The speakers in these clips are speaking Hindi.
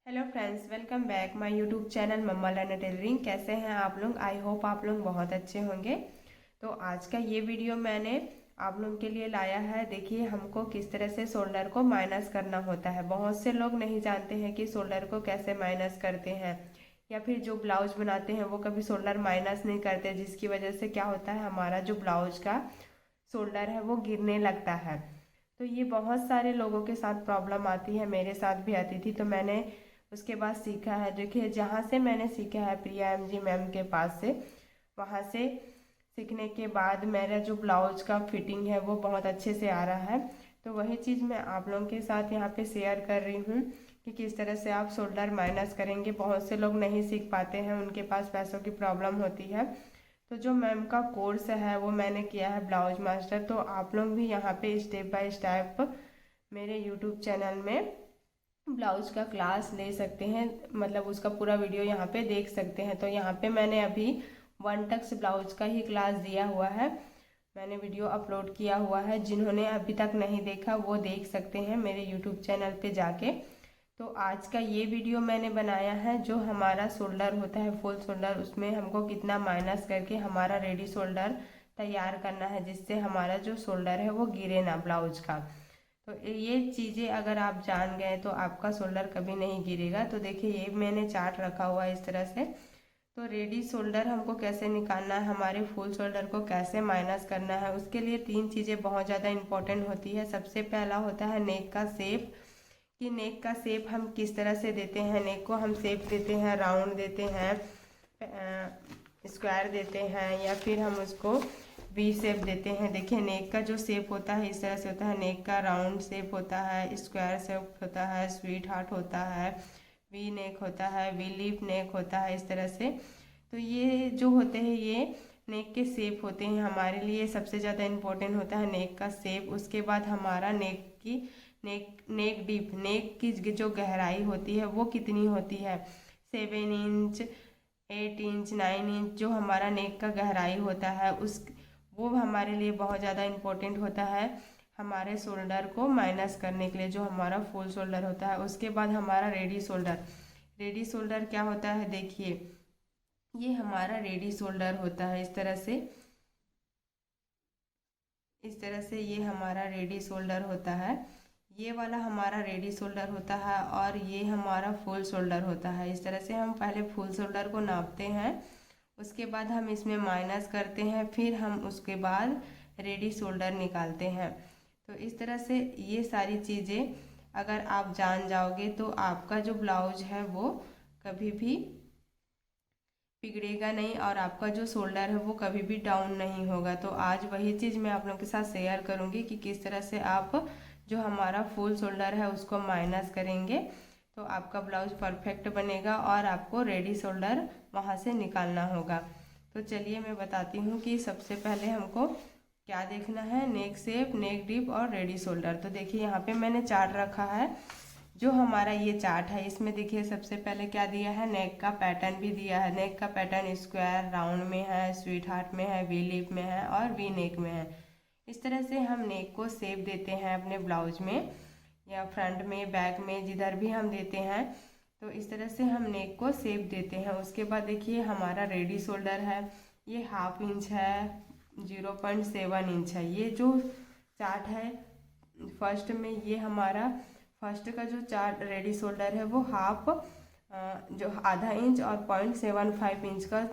Hello friends, welcome back my YouTube channel mamma learner tailoring. कैसे हैं आप लोग? आई होप आप लोग बहुत अच्छे होंगे। तो आज का ये वीडियो मैंने आप लोगों के लिए लाया है। देखिए हमको किस तरह से शोल्डर को माइनस करना होता है। बहुत से लोग नहीं जानते हैं कि शोल्डर को कैसे माइनस करते हैं, या फिर जो ब्लाउज बनाते हैं वो कभी शोल्डर माइनस नहीं करते, जिसकी वजह से क्या होता है, हमारा जो ब्लाउज का शोल्डर है वो गिरने लगता है। तो ये बहुत सारे लोगों के साथ प्रॉब्लम आती है, मेरे साथ भी आती थी। तो मैंने उसके बाद सीखा है। देखिए जहाँ से मैंने सीखा है प्रिया एम जी मैम के पास से, वहाँ से सीखने के बाद मेरा जो ब्लाउज का फिटिंग है वो बहुत अच्छे से आ रहा है। तो वही चीज़ मैं आप लोगों के साथ यहाँ पे शेयर कर रही हूँ कि किस तरह से आप शोल्डर माइनस करेंगे। बहुत से लोग नहीं सीख पाते हैं, उनके पास पैसों की प्रॉब्लम होती है। तो जो मैम का कोर्स है वो मैंने किया है ब्लाउज मास्टर। तो आप लोग भी यहाँ पे स्टेप बाय स्टेप मेरे यूट्यूब चैनल में ब्लाउज का क्लास ले सकते हैं, मतलब उसका पूरा वीडियो यहाँ पे देख सकते हैं। तो यहाँ पे मैंने अभी वन टक्स ब्लाउज का ही क्लास दिया हुआ है, मैंने वीडियो अपलोड किया हुआ है। जिन्होंने अभी तक नहीं देखा वो देख सकते हैं मेरे यूट्यूब चैनल पे जाके। तो आज का ये वीडियो मैंने बनाया है जो हमारा शोल्डर होता है फुल शोल्डर, उसमें हमको कितना माइनस करके हमारा रेडी शोल्डर तैयार करना है, जिससे हमारा जो शोल्डर है वो गिरे ना ब्लाउज का। तो ये चीज़ें अगर आप जान गए तो आपका शोल्डर कभी नहीं गिरेगा। तो देखिए ये मैंने चार्ट रखा हुआ है इस तरह से। तो रेडी शोल्डर हमको कैसे निकालना है, हमारे फुल शोल्डर को कैसे माइनस करना है, उसके लिए तीन चीज़ें बहुत ज़्यादा इंपॉर्टेंट होती है। सबसे पहला होता है नेक का शेप, कि नेक का शेप हम किस तरह से देते हैं। नेक को हम शेप देते हैं, राउंड देते हैं, स्क्वायर देते हैं, या फिर हम उसको वी शेप देते हैं। देखिए नेक का जो शेप होता है इस तरह से होता है। नेक का राउंड शेप होता है, स्क्वायर शेप होता है, स्वीट हार्ट होता है, वी नेक होता है, वी लीफ नेक होता है, इस तरह से। तो ये जो होते हैं ये नेक के शेप होते हैं, हमारे लिए सबसे ज़्यादा इम्पोर्टेंट होता है नेक का शेप। उसके बाद हमारा नेक डीप, नेक की जो गहराई होती है वो कितनी होती है, 7 इंच, 8 इंच, 9 इंच जो हमारा नेक का गहराई होता है उस वो हमारे लिए बहुत ज़्यादा इम्पोर्टेंट होता है हमारे शोल्डर को माइनस करने के लिए, जो हमारा फुल शोल्डर होता है। उसके बाद हमारा रेडी शोल्डर। रेडी शोल्डर क्या होता है, देखिए ये हमारा रेडी शोल्डर होता है इस तरह से। इस तरह से ये हमारा रेडी शोल्डर होता है। ये वाला हमारा रेडी शोल्डर होता है और ये हमारा फुल शोल्डर होता है। इस तरह से हम पहले फुल शोल्डर को नापते हैं, उसके बाद हम इसमें माइनस करते हैं, फिर हम उसके बाद रेडी शोल्डर निकालते हैं। तो इस तरह से ये सारी चीज़ें अगर आप जान जाओगे तो आपका जो ब्लाउज है वो कभी भी बिगड़ेगा नहीं और आपका जो शोल्डर है वो कभी भी डाउन नहीं होगा। तो आज वही चीज़ मैं आप लोगों के साथ शेयर करूंगी कि किस तरह से आप जो हमारा फुल शोल्डर है उसको माइनस करेंगे तो आपका ब्लाउज परफेक्ट बनेगा और आपको रेडी शोल्डर वहाँ से निकालना होगा। तो चलिए मैं बताती हूँ कि सबसे पहले हमको क्या देखना है, नेक शेप, नेक डीप और रेडी शोल्डर। तो देखिए यहाँ पे मैंने चार्ट रखा है, जो हमारा ये चार्ट है इसमें देखिए सबसे पहले क्या दिया है, नेक का पैटर्न भी दिया है। नेक का पैटर्न स्क्वायर, राउंड में है, स्वीट हार्ट में है, वी लीफ में है और वी नेक में है। इस तरह से हम नेक को शेप देते हैं अपने ब्लाउज में, या फ्रंट में, बैक में, जिधर भी हम देते हैं। तो इस तरह से हम नेक को शेप देते हैं। उसके बाद देखिए हमारा रेडी शोल्डर है, ये 1/2 इंच है, 0.7 इंच है। ये जो चार्ट है फर्स्ट में, ये हमारा फर्स्ट का जो चार्ट रेडी शोल्डर है वो जो आधा इंच और 0.75 इंच का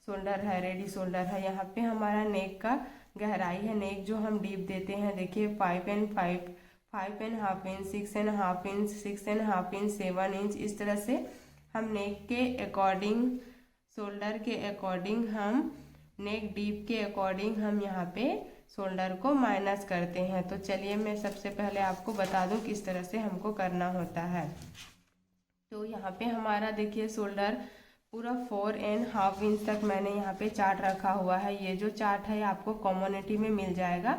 शोल्डर है, रेडी शोल्डर है। यहाँ पे हमारा नेक का गहराई है, नेक जो हम डीप देते हैं देखिए 5.5, 5.5 इंच, 6.5 इंच, 6.5 इंच, 7 इंच। इस तरह से हम नेक के अकॉर्डिंग, शोल्डर के अकॉर्डिंग, हम नेक डीप के अकॉर्डिंग हम यहाँ पे शोल्डर को माइनस करते हैं। तो चलिए मैं सबसे पहले आपको बता दूं किस तरह से हमको करना होता है। तो यहाँ पे हमारा देखिए शोल्डर पूरा 4.5 इंच तक मैंने यहाँ पे चार्ट रखा हुआ है। ये जो चार्ट है आपको कम्युनिटी में मिल जाएगा,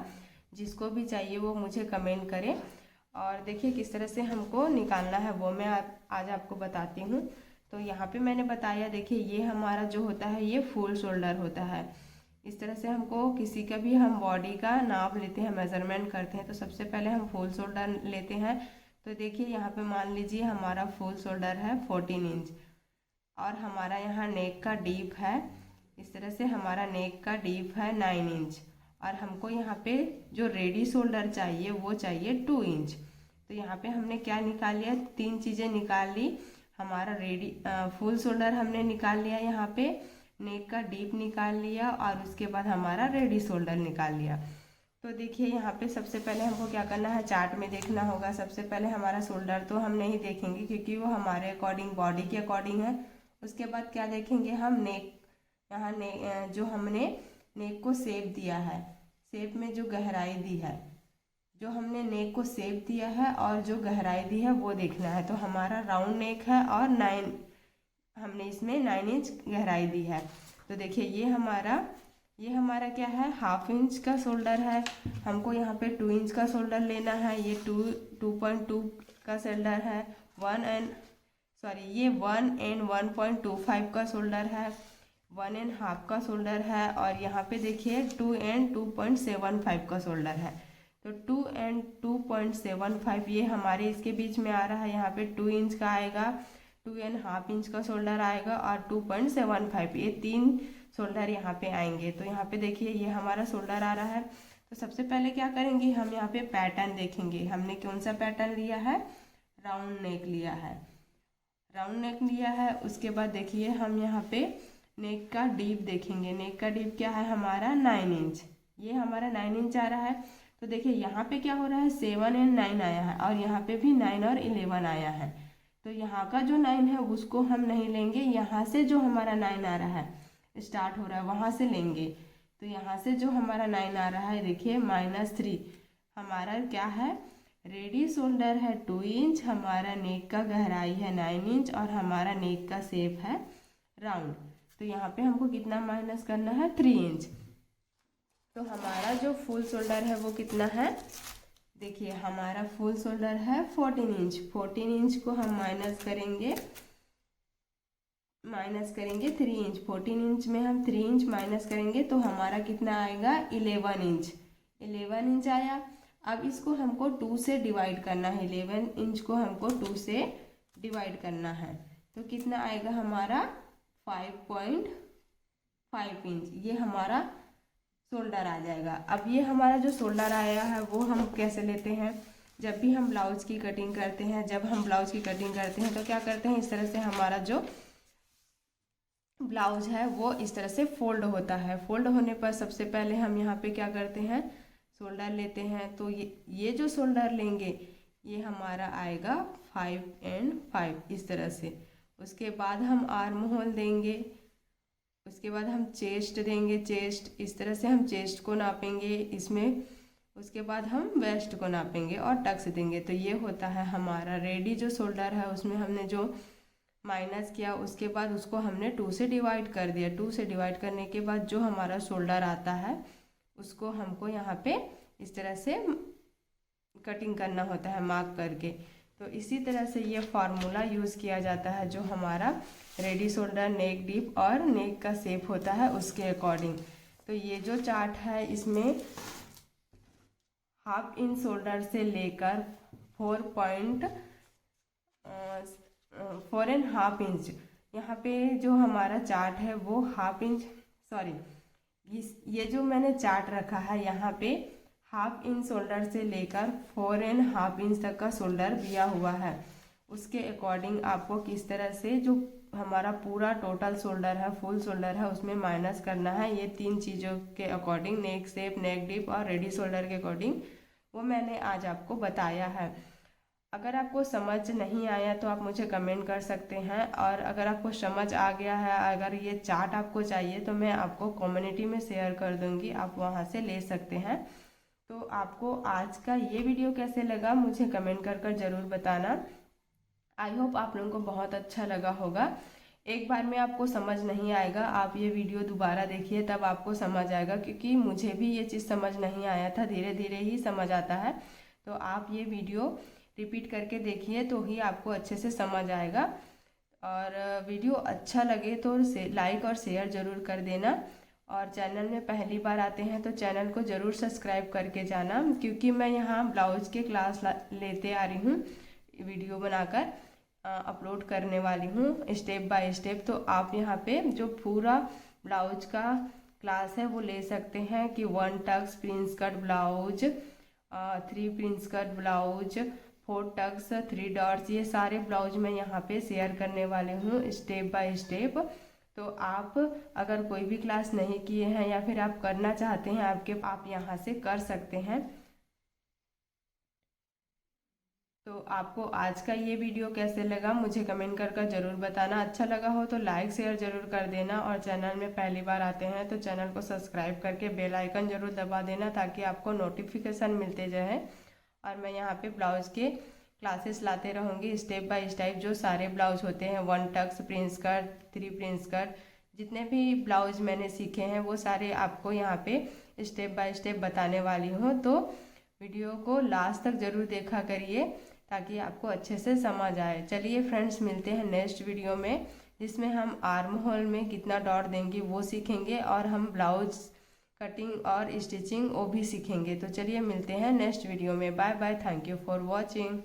जिसको भी चाहिए वो मुझे कमेंट करे। और देखिए किस तरह से हमको निकालना है वो मैं आज आपको बताती हूँ। तो यहाँ पे मैंने बताया, देखिए ये हमारा जो होता है ये फुल शोल्डर होता है। इस तरह से हमको किसी का भी हम बॉडी का नाप लेते हैं, मेजरमेंट करते हैं, तो सबसे पहले हम फुल शोल्डर लेते हैं, तो देखिए यहाँ पे मान लीजिए हमारा फुल शोल्डर है 14 इंच और हमारा यहाँ नेक का डीप है, इस तरह से हमारा नेक का डीप है 9 इंच और हमको यहाँ पे जो रेडी शोल्डर चाहिए वो चाहिए 2 इंच। तो यहाँ पे हमने क्या निकाल लिया, 3 चीज़ें निकाल ली। हमारा रेडी फुल शोल्डर हमने निकाल लिया, यहाँ पे नेक का डीप निकाल लिया और उसके बाद हमारा रेडी शोल्डर निकाल लिया। तो देखिए यहाँ पे सबसे पहले हमको क्या करना है, चार्ट में देखना होगा। सबसे पहले हमारा शोल्डर तो हम नहीं देखेंगे क्योंकि वो हमारे अकॉर्डिंग बॉडी के अकॉर्डिंग है। उसके बाद क्या देखेंगे हम, नेक, यहाँ जो हमने नेक को शेप दिया है, शेप में जो गहराई दी है, जो हमने नेक को शेप दिया है और जो गहराई दी है वो देखना है। तो हमारा राउंड नेक है और 9 हमने इसमें 9 इंच गहराई दी है। तो देखिए ये हमारा क्या है, 1/2 इंच का शोल्डर है। हमको यहाँ पे 2 इंच का शोल्डर लेना है। ये 2.2 का शोल्डर है। ये 1 एंड 1.25 का शोल्डर है, 1 एंड हाफ का शोल्डर है और यहाँ पे देखिए 2 एंड 2.75 का शोल्डर है। तो 2 एंड 2.75 ये हमारे इसके बीच में आ रहा है। यहाँ पे 2 इंच का आएगा, 2 एंड हाफ इंच का शोल्डर आएगा और 2.75 ये 3 शोल्डर यहाँ पे आएंगे। तो यहाँ पे देखिए ये हमारा शोल्डर आ रहा है। तो सबसे पहले क्या करेंगे, हम यहाँ पे पैटर्न देखेंगे। हमने कौन सा पैटर्न लिया है, राउंड नेक लिया है, राउंड नेक लिया है। उसके बाद देखिए हम यहाँ पे नेक का डीप देखेंगे। नेक का डीप क्या है हमारा, 9 इंच। ये हमारा 9 इंच आ रहा है। तो देखिए यहाँ पे क्या हो रहा है, 7 एंड 9 आया है और यहाँ पे भी 9 और 11 आया है। तो यहाँ का जो 9 है उसको हम नहीं लेंगे, यहाँ से जो हमारा 9 आ रहा है, स्टार्ट हो रहा है, वहाँ से लेंगे। तो यहाँ से जो हमारा 9 आ रहा है, देखिए -3 हमारा क्या है, रेडी शोल्डर है 2 इंच, हमारा नेक का गहराई है 9 इंच और हमारा नेक का शेप है राउंड। तो यहाँ पे हमको कितना माइनस करना है, 3 इंच। तो हमारा जो फुल शोल्डर है वो कितना है, देखिए हमारा फुल शोल्डर है 14 इंच। 14 इंच को हम माइनस करेंगे 3 इंच। 14 इंच में हम 3 इंच माइनस करेंगे तो हमारा कितना आएगा, 11 इंच। 11 इंच आया। अब इसको हमको 2 से डिवाइड करना है। 11 इंच को हमको 2 से डिवाइड करना है तो कितना आएगा हमारा, 5.5 इंच। ये हमारा शोल्डर आ जाएगा। अब ये हमारा जो शोल्डर आया है वो हम कैसे लेते हैं, जब भी हम ब्लाउज की कटिंग करते हैं, तो क्या करते हैं, इस तरह से हमारा जो ब्लाउज है वो इस तरह से फोल्ड होता है। फोल्ड होने पर सबसे पहले हम यहाँ पे क्या करते हैं, शोल्डर लेते हैं। तो ये जो शोल्डर लेंगे ये हमारा आएगा 5 एंड 5 इस तरह से। उसके बाद हम आर्म होल देंगे, उसके बाद हम चेस्ट देंगे, चेस्ट इस तरह से हम चेस्ट को नापेंगे इसमें। उसके बाद हम वेस्ट को नापेंगे और टक्स देंगे। तो ये होता है हमारा रेडी जो शोल्डर है, उसमें हमने जो माइनस किया उसके बाद उसको हमने 2 से डिवाइड कर दिया। 2 से डिवाइड करने के बाद जो हमारा शोल्डर आता है उसको हमको यहाँ पे इस तरह से कटिंग करना होता है मार्क करके। तो इसी तरह से ये फार्मूला यूज़ किया जाता है जो हमारा रेडी शोल्डर, नेक डीप और नेक का शेप होता है उसके अकॉर्डिंग। तो ये जो चार्ट है इसमें 1/2 इंच शोल्डर से लेकर 4.5 इंच, यहाँ पे जो हमारा चार्ट है वो 1/2 इंच, ये जो मैंने चार्ट रखा है यहाँ पे 1/2 इंच शोल्डर से लेकर 4.5 इंच तक का शोल्डर दिया हुआ है। उसके अकॉर्डिंग आपको किस तरह से जो हमारा पूरा टोटल शोल्डर है, फुल शोल्डर है, उसमें माइनस करना है। ये 3 चीज़ों के अकॉर्डिंग, नेक शेप, नेक डीप और रेडी शोल्डर के अकॉर्डिंग, वो मैंने आज आपको बताया है। अगर आपको समझ नहीं आया तो आप मुझे कमेंट कर सकते हैं, और अगर आपको समझ आ गया है, अगर ये चार्ट आपको चाहिए तो मैं आपको कम्युनिटी में शेयर कर दूंगी, आप वहाँ से ले सकते हैं। तो आपको आज का ये वीडियो कैसे लगा मुझे कमेंट कर ज़रूर बताना। आई होप आप लोगों को बहुत अच्छा लगा होगा। एक बार में आपको समझ नहीं आएगा, आप ये वीडियो दोबारा देखिए तब आपको समझ आएगा, क्योंकि मुझे भी ये चीज़ समझ नहीं आया था, धीरे धीरे ही समझ आता है। तो आप ये वीडियो रिपीट करके देखिए तो ही आपको अच्छे से समझ आएगा। और वीडियो अच्छा लगे तो लाइक और शेयर ज़रूर कर देना, और चैनल में पहली बार आते हैं तो चैनल को ज़रूर सब्सक्राइब करके जाना, क्योंकि मैं यहाँ ब्लाउज के क्लास लेते आ रही हूँ वीडियो बनाकर अपलोड करने वाली हूँ स्टेप बाय स्टेप। तो आप यहाँ पे जो पूरा ब्लाउज का क्लास है वो ले सकते हैं कि 1 tucks prince cut blouse, 3 prince cut blouse, 4 tucks, 3 dots, ये सारे ब्लाउज मैं यहाँ पे शेयर करने वाले हूँ स्टेप बाय स्टेप। तो आप अगर कोई भी क्लास नहीं किए हैं या फिर आप करना चाहते हैं आप यहाँ से कर सकते हैं। तो आपको आज का ये वीडियो कैसे लगा मुझे कमेंट कर ज़रूर बताना। अच्छा लगा हो तो लाइक शेयर ज़रूर कर देना, और चैनल में पहली बार आते हैं तो चैनल को सब्सक्राइब करके बेल आइकन ज़रूर दबा देना ताकि आपको नोटिफिकेशन मिलते जाए। और मैं यहाँ पे ब्लाउज के क्लासेस लाते रहूँगी स्टेप बाय स्टेप। जो सारे ब्लाउज होते हैं 1 tucks, prince cut, 3 prince cut, जितने भी ब्लाउज मैंने सीखे हैं वो सारे आपको यहाँ पे स्टेप बाय स्टेप बताने वाली हूँ। तो वीडियो को लास्ट तक ज़रूर देखा करिए ताकि आपको अच्छे से समझ आए। चलिए फ्रेंड्स, मिलते हैं नेक्स्ट वीडियो में जिसमें हम आर्म होल में कितना डॉट देंगे वो सीखेंगे, और हम ब्लाउज कटिंग और स्टिचिंग वो भी सीखेंगे। तो चलिए मिलते हैं नेक्स्ट वीडियो में। Bye bye, thank you for watching.